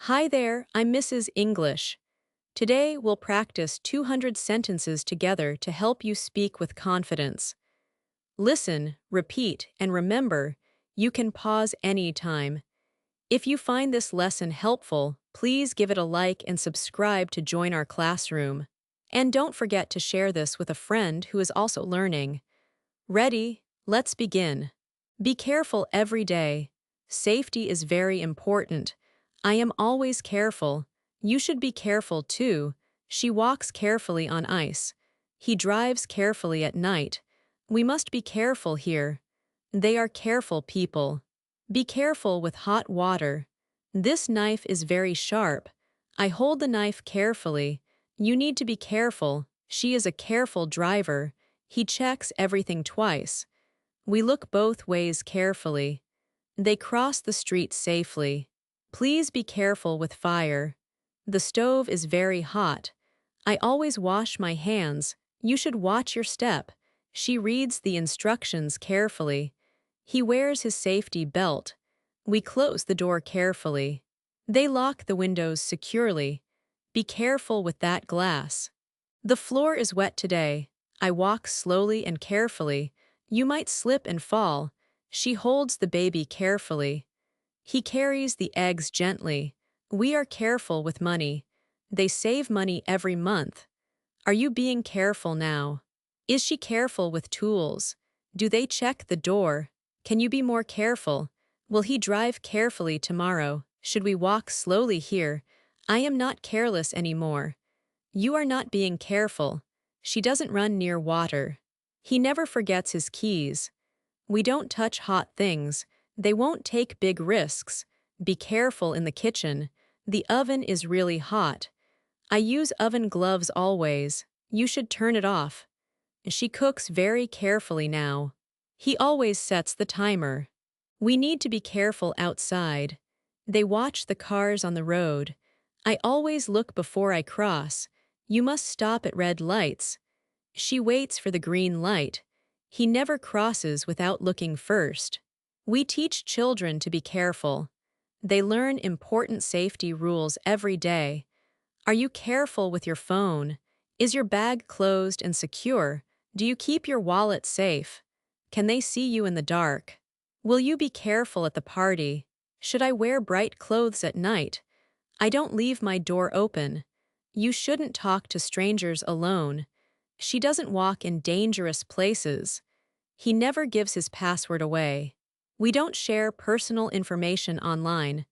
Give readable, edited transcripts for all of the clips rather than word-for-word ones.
Hi there, I'm Mrs. English. Today we'll practice 200 sentences together to help you speak with confidence. Listen, repeat, and remember, you can pause anytime. If you find this lesson helpful, please give it a like and subscribe to join our classroom. And don't forget to share this with a friend who is also learning. Ready? Let's begin. Be careful every day. Safety is very important. I am always careful. You should be careful too. She walks carefully on ice. He drives carefully at night. We must be careful here. They are careful people. Be careful with hot water. This knife is very sharp. I hold the knife carefully. You need to be careful. She is a careful driver. He checks everything twice. We look both ways carefully. They cross the street safely. Please be careful with fire. The stove is very hot. I always wash my hands. You should watch your step. She reads the instructions carefully. He wears his safety belt. We close the door carefully. They lock the windows securely. Be careful with that glass. The floor is wet today. I walk slowly and carefully. You might slip and fall. She holds the baby carefully. He carries the eggs gently. We are careful with money. They save money every month. Are you being careful now? Is she careful with tools? Do they check the door? Can you be more careful? Will he drive carefully tomorrow? Should we walk slowly here? I am not careless anymore. You are not being careful. She doesn't run near water. He never forgets his keys. We don't touch hot things. They won't take big risks. Be careful in the kitchen. The oven is really hot. I use oven gloves always. You should turn it off. She cooks very carefully now. He always sets the timer. We need to be careful outside. They watch the cars on the road. I always look before I cross. You must stop at red lights. She waits for the green light. He never crosses without looking first. We teach children to be careful. They learn important safety rules every day. Are you careful with your phone? Is your bag closed and secure? Do you keep your wallet safe? Can they see you in the dark? Will you be careful at the party? Should I wear bright clothes at night? I don't leave my door open. You shouldn't talk to strangers alone. She doesn't walk in dangerous places. He never gives his password away. We don't share personal information online.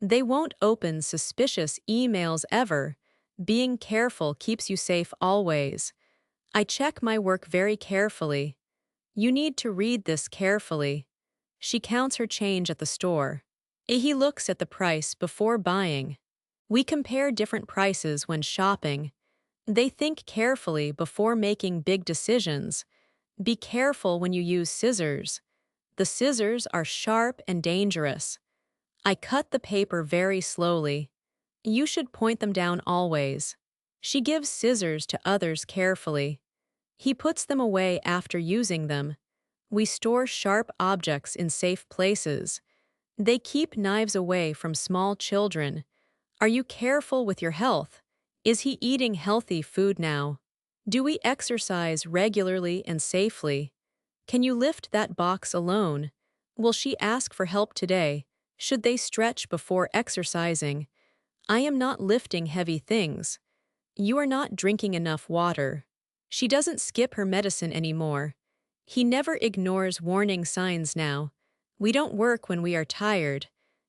They won't open suspicious emails ever. Being careful keeps you safe always. I check my work very carefully. You need to read this carefully. She counts her change at the store. He looks at the price before buying. We compare different prices when shopping. They think carefully before making big decisions. Be careful when you use scissors. The scissors are sharp and dangerous. I cut the paper very slowly. You should point them down always. She gives scissors to others carefully. He puts them away after using them. We store sharp objects in safe places. They keep knives away from small children. Are you careful with your health? Is he eating healthy food now? Do we exercise regularly and safely? Can you lift that box alone? Will she ask for help today? Should they stretch before exercising? I am not lifting heavy things. You are not drinking enough water. She doesn't skip her medicine anymore. He never ignores warning signs now. We don't work when we are tired.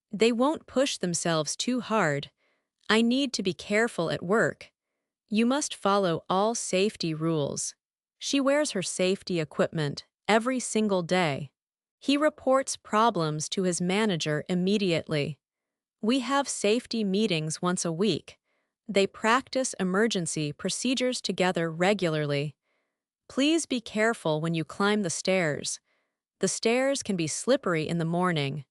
They won't push themselves too hard. I need to be careful at work. You must follow all safety rules. She wears her safety equipment every single day. He reports problems to his manager immediately. We have safety meetings once a week. They practice emergency procedures together regularly. Please be careful when you climb the stairs. The stairs can be slippery in the morning.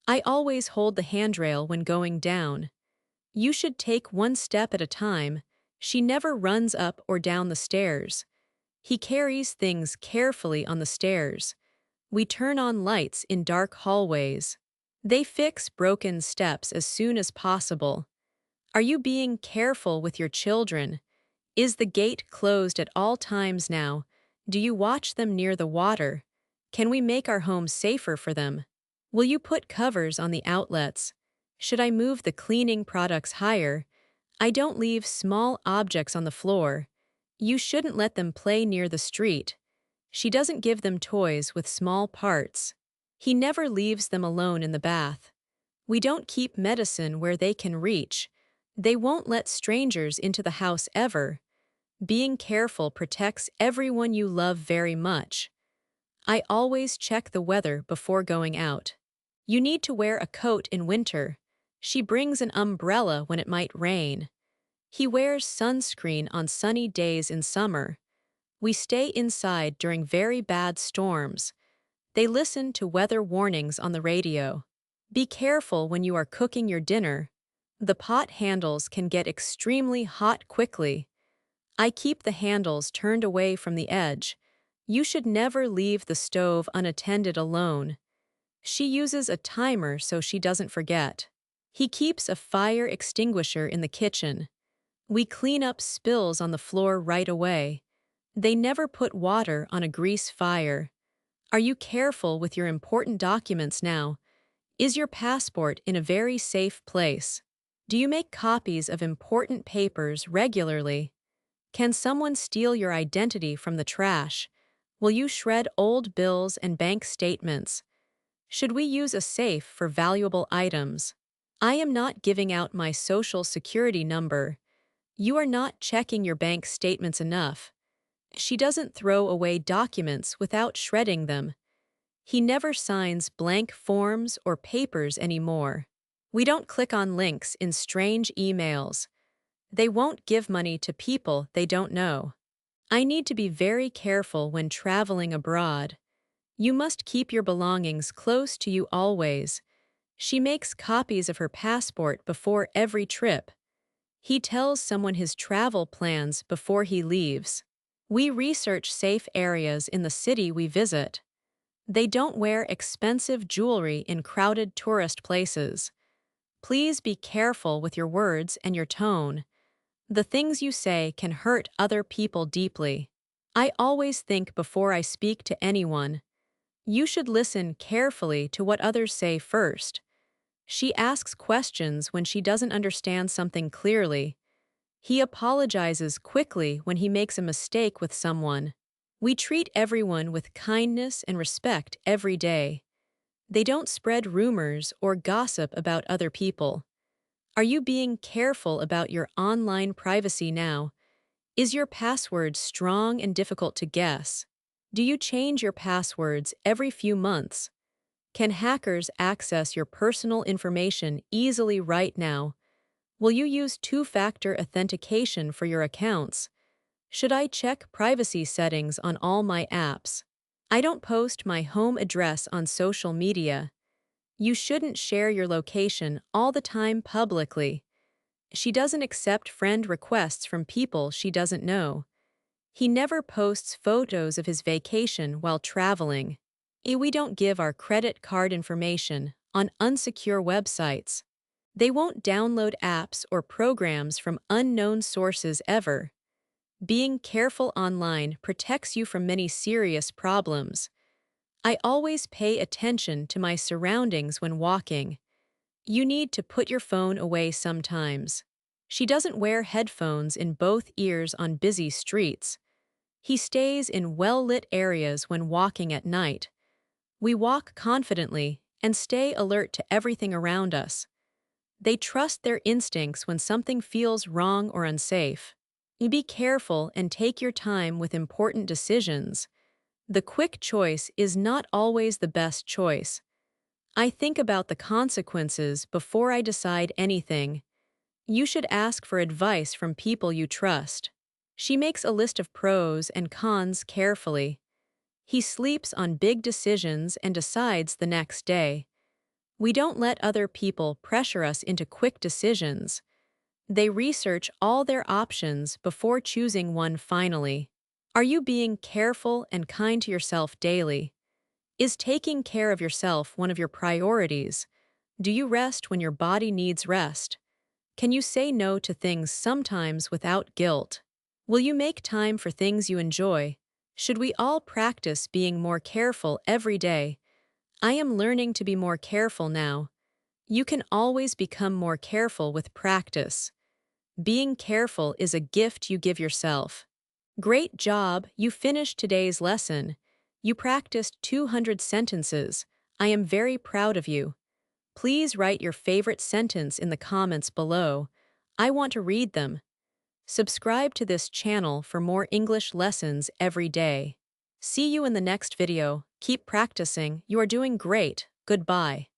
I always hold the handrail when going down. You should take one step at a time. She never runs up or down the stairs. He carries things carefully on the stairs. We turn on lights in dark hallways. They fix broken steps as soon as possible. Are you being careful with your children? Is the gate closed at all times now? Do you watch them near the water? Can we make our home safer for them? Will you put covers on the outlets? Should I move the cleaning products higher? I don't leave small objects on the floor. You shouldn't let them play near the street. She doesn't give them toys with small parts. He never leaves them alone in the bath. We don't keep medicine where they can reach. They won't let strangers into the house ever. Being careful protects everyone you love very much. I always check the weather before going out. You need to wear a coat in winter. She brings an umbrella when it might rain. He wears sunscreen on sunny days in summer. We stay inside during very bad storms. They listen to weather warnings on the radio. Be careful when you are cooking your dinner. The pot handles can get extremely hot quickly. I keep the handles turned away from the edge. You should never leave the stove unattended alone. She uses a timer so she doesn't forget. He keeps a fire extinguisher in the kitchen. We clean up spills on the floor right away. They never put water on a grease fire. Are you careful with your important documents now? Is your passport in a very safe place? Do you make copies of important papers regularly? Can someone steal your identity from the trash? Will you shred old bills and bank statements? Should we use a safe for valuable items? I am not giving out my social security number. You are not checking your bank statements enough. She doesn't throw away documents without shredding them. He never signs blank forms or papers anymore. We don't click on links in strange emails. They won't give money to people they don't know. I need to be very careful when traveling abroad. You must keep your belongings close to you always. She makes copies of her passport before every trip. He tells someone his travel plans before he leaves. We research safe areas in the city we visit. They don't wear expensive jewelry in crowded tourist places. Please be careful with your words and your tone. The things you say can hurt other people deeply. I always think before I speak to anyone. You should listen carefully to what others say first. She asks questions when she doesn't understand something clearly. He apologizes quickly when he makes a mistake with someone. We treat everyone with kindness and respect every day. They don't spread rumors or gossip about other people. Are you being careful about your online privacy now? Is your password strong and difficult to guess? Do you change your passwords every few months? Can hackers access your personal information easily right now? Will you use two-factor authentication for your accounts? Should I check privacy settings on all my apps? I don't post my home address on social media. You shouldn't share your location all the time publicly. She doesn't accept friend requests from people she doesn't know. He never posts photos of his vacation while traveling. We don't give our credit card information on unsecure websites. They won't download apps or programs from unknown sources ever. Being careful online protects you from many serious problems. I always pay attention to my surroundings when walking. You need to put your phone away sometimes. She doesn't wear headphones in both ears on busy streets. He stays in well-lit areas when walking at night. We walk confidently and stay alert to everything around us. They trust their instincts when something feels wrong or unsafe. Be careful and take your time with important decisions. The quick choice is not always the best choice. I think about the consequences before I decide anything. You should ask for advice from people you trust. She makes a list of pros and cons carefully. He sleeps on big decisions and decides the next day. We don't let other people pressure us into quick decisions. They research all their options before choosing one finally. Are you being careful and kind to yourself daily? Is taking care of yourself one of your priorities? Do you rest when your body needs rest? Can you say no to things sometimes without guilt? Will you make time for things you enjoy? Should we all practice being more careful every day? I am learning to be more careful now. You can always become more careful with practice. Being careful is a gift you give yourself. Great job, you finished today's lesson. You practiced 200 sentences. I am very proud of you. Please write your favorite sentence in the comments below. I want to read them. Subscribe to this channel for more English lessons every day. See you in the next video. Keep practicing. You are doing great. Goodbye.